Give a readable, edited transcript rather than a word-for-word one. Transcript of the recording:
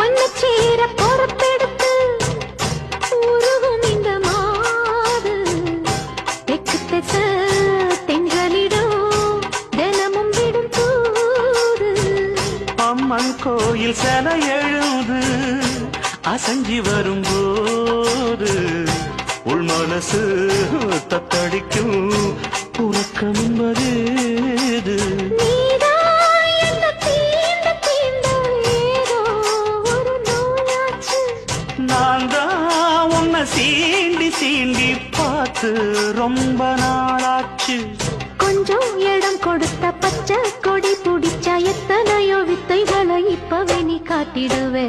ஒன்ன சேர பொறுப்பெடுத்து உருகும் இந்த மாது தெற்கு திச தென்களிடம் தினமும் விடும் தூது. அம்மன் கோயில் செல எழுது அசஞ்சி வரும்போது உள் மனசு தத்தடிக்கும் உறக்கம் என்பது நீதான் என்னை தீண்ட தீண்ட ஏதோ ஒரு நோயாச்சு. நான் தான் உன்னை சீண்டி சீண்டி பார்த்து ரொம்ப நாளாச்சு. கொஞ்சம் இடம் கொடுத்த பச்சை கொடி பிடிச்சா எத்தனையோ வித்தைகளை இப்பவே நீ காட்டிடுவே.